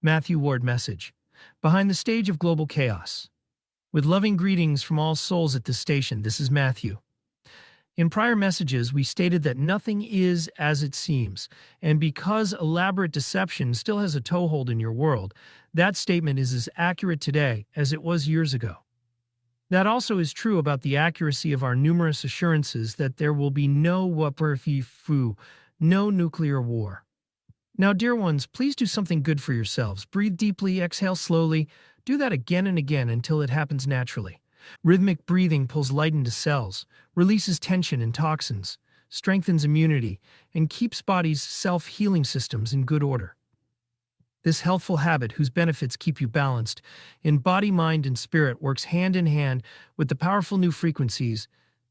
Mathew Ward message. Behind the stage of global chaos. With loving greetings from all souls at this station, this is Mathew. In prior messages, we stated that nothing is as it seems, and because elaborate deception still has a toehold in your world, that statement is as accurate today as it was years ago. That also is true about the accuracy of our numerous assurances that there will be no WPFU, no nuclear war. Now, dear ones, please do something good for yourselves. Breathe deeply, exhale slowly. Do that again and again until it happens naturally. Rhythmic breathing pulls light into cells, releases tension and toxins, strengthens immunity, and keeps body's self-healing systems in good order. This healthful habit, whose benefits keep you balanced in body, mind, and spirit, works hand in hand with the powerful new frequencies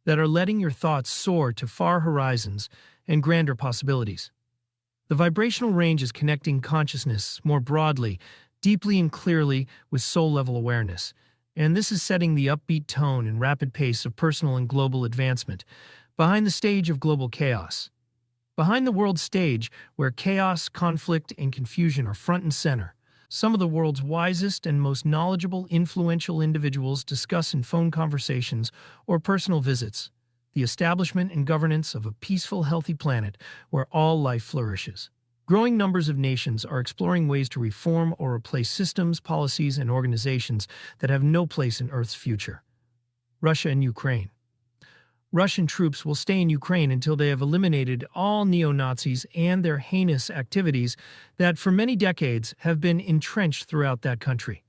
that are letting your thoughts soar to far horizons and grander possibilities. The vibrational range is connecting consciousness more broadly, deeply and clearly with soul-level awareness, and this is setting the upbeat tone and rapid pace of personal and global advancement behind the stage of global chaos. Behind the world stage, where chaos, conflict, and confusion are front and center, some of the world's wisest and most knowledgeable, influential individuals discuss in phone conversations or personal visits the establishment and governance of a peaceful, healthy planet where all life flourishes. Growing numbers of nations are exploring ways to reform or replace systems, policies, and organizations that have no place in Earth's future. Russia and Ukraine. Russian troops will stay in Ukraine until they have eliminated all neo-Nazis and their heinous activities that for many decades have been entrenched throughout that country.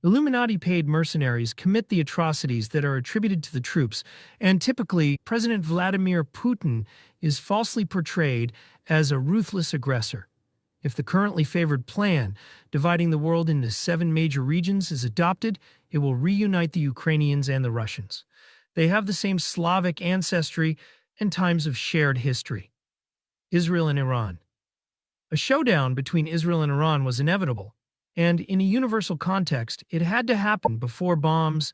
Illuminati-paid mercenaries commit the atrocities that are attributed to the troops, and typically, President Vladimir Putin is falsely portrayed as a ruthless aggressor. If the currently favored plan, dividing the world into 7 major regions, is adopted, it will reunite the Ukrainians and the Russians. They have the same Slavic ancestry and times of shared history. Israel and Iran. A showdown between Israel and Iran was inevitable, and in a universal context, it had to happen before bombs,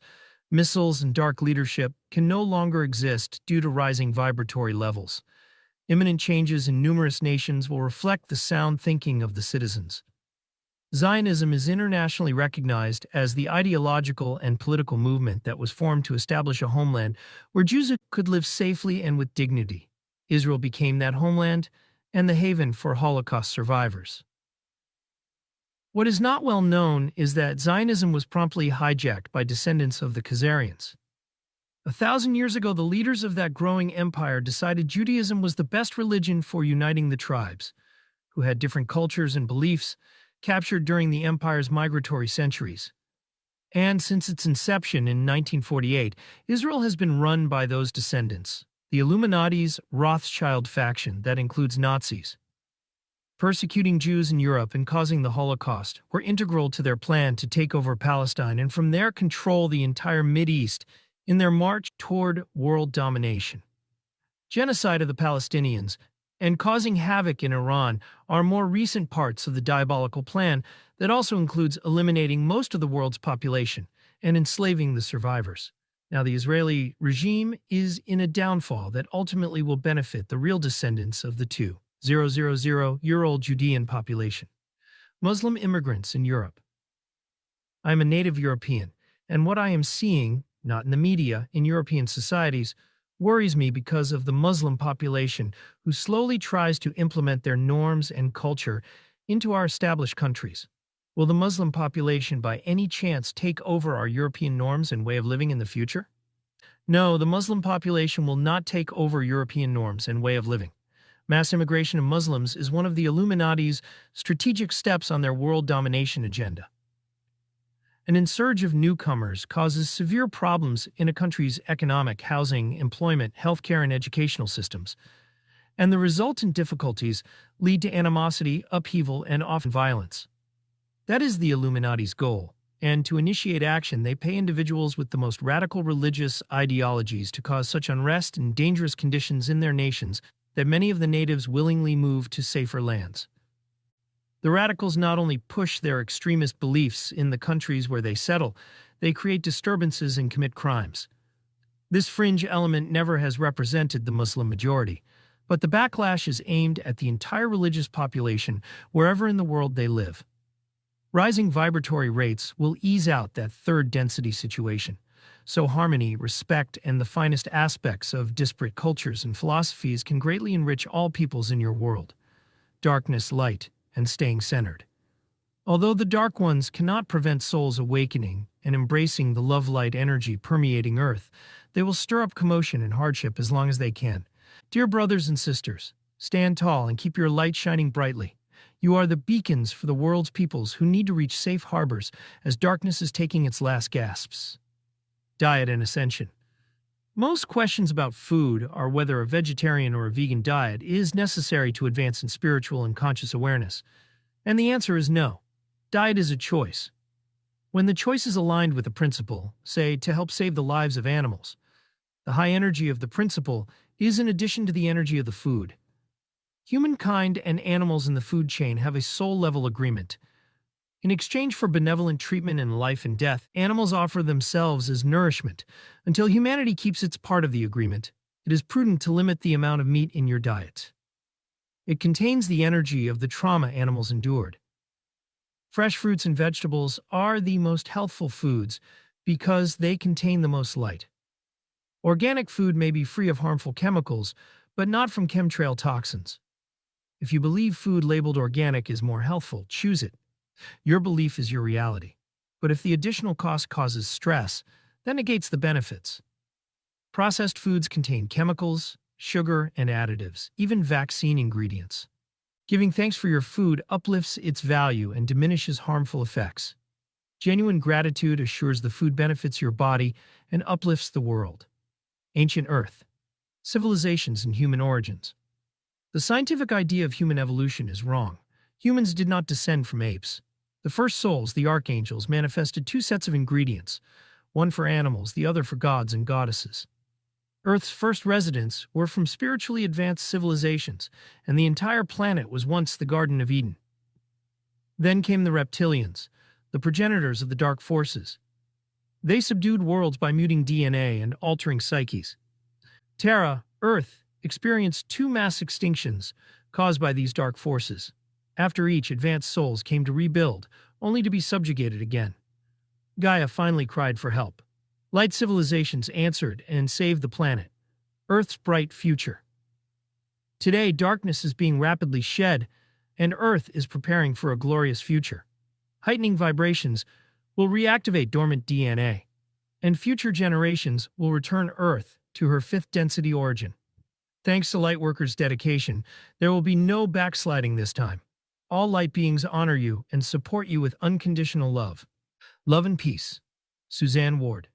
missiles, and dark leadership can no longer exist due to rising vibratory levels. Imminent changes in numerous nations will reflect the sound thinking of the citizens. Zionism is internationally recognized as the ideological and political movement that was formed to establish a homeland where Jews could live safely and with dignity. Israel became that homeland and the haven for Holocaust survivors. What is not well known is that Zionism was promptly hijacked by descendants of the Khazarians. 1,000 years ago, the leaders of that growing empire decided Judaism was the best religion for uniting the tribes, who had different cultures and beliefs, captured during the empire's migratory centuries. And since its inception in 1948, Israel has been run by those descendants, the Illuminati's Rothschild faction that includes Nazis. Persecuting Jews in Europe and causing the Holocaust were integral to their plan to take over Palestine and from there control the entire Mideast in their march toward world domination. Genocide of the Palestinians and causing havoc in Iran are more recent parts of the diabolical plan that also includes eliminating most of the world's population and enslaving the survivors. Now, the Israeli regime is in a downfall that ultimately will benefit the real descendants of the 2,000-year-old Judean population. Muslim immigrants in Europe. I am a native European, and what I am seeing, not in the media, in European societies, worries me because of the Muslim population who slowly tries to implement their norms and culture into our established countries. Will the Muslim population by any chance take over our European norms and way of living in the future? No, the Muslim population will not take over European norms and way of living. Mass immigration of Muslims is one of the Illuminati's strategic steps on their world domination agenda. An insurge of newcomers causes severe problems in a country's economic, housing, employment, healthcare, and educational systems, and the resultant difficulties lead to animosity, upheaval, and often violence. That is the Illuminati's goal, and to initiate action, they pay individuals with the most radical religious ideologies to cause such unrest and dangerous conditions in their nations that many of the natives willingly move to safer lands. The radicals not only push their extremist beliefs in the countries where they settle, they create disturbances and commit crimes. This fringe element never has represented the Muslim majority, but the backlash is aimed at the entire religious population wherever in the world they live. Rising vibratory rates will ease out that third density situation. So harmony, respect, and the finest aspects of disparate cultures and philosophies can greatly enrich all peoples in your world. Darkness, light, and staying centered. Although the dark ones cannot prevent souls awakening and embracing the love-light energy permeating Earth, they will stir up commotion and hardship as long as they can. Dear brothers and sisters, stand tall and keep your light shining brightly. You are the beacons for the world's peoples who need to reach safe harbors as darkness is taking its last gasps. Diet and Ascension. Most questions about food are whether a vegetarian or a vegan diet is necessary to advance in spiritual and conscious awareness. And the answer is no. Diet is a choice. When the choice is aligned with a principle, say, to help save the lives of animals, the high energy of the principle is in addition to the energy of the food. Humankind and animals in the food chain have a soul-level agreement. In exchange for benevolent treatment in life and death, animals offer themselves as nourishment. Until humanity keeps its part of the agreement, it is prudent to limit the amount of meat in your diet. It contains the energy of the trauma animals endured. Fresh fruits and vegetables are the most healthful foods because they contain the most light. Organic food may be free of harmful chemicals, but not from chemtrail toxins. If you believe food labeled organic is more healthful, choose it. Your belief is your reality. But if the additional cost causes stress, that negates the benefits. Processed foods contain chemicals, sugar, and additives, even vaccine ingredients. Giving thanks for your food uplifts its value and diminishes harmful effects. Genuine gratitude assures the food benefits your body and uplifts the world. Ancient Earth. Civilizations and human origins. The scientific idea of human evolution is wrong. Humans did not descend from apes. The first souls, the archangels, manifested two sets of ingredients, one for animals, the other for gods and goddesses. Earth's first residents were from spiritually advanced civilizations, and the entire planet was once the Garden of Eden. Then came the reptilians, the progenitors of the dark forces. They subdued worlds by muting DNA and altering psyches. Terra, Earth, experienced two mass extinctions caused by these dark forces. After each, advanced souls came to rebuild, only to be subjugated again. Gaia finally cried for help. Light civilizations answered and saved the planet, Earth's bright future. Today, darkness is being rapidly shed, and Earth is preparing for a glorious future. Heightening vibrations will reactivate dormant DNA, and future generations will return Earth to her fifth density origin. Thanks to Lightworkers' dedication, there will be no backsliding this time. All light beings honor you and support you with unconditional love. Love and peace. Suzanne Ward.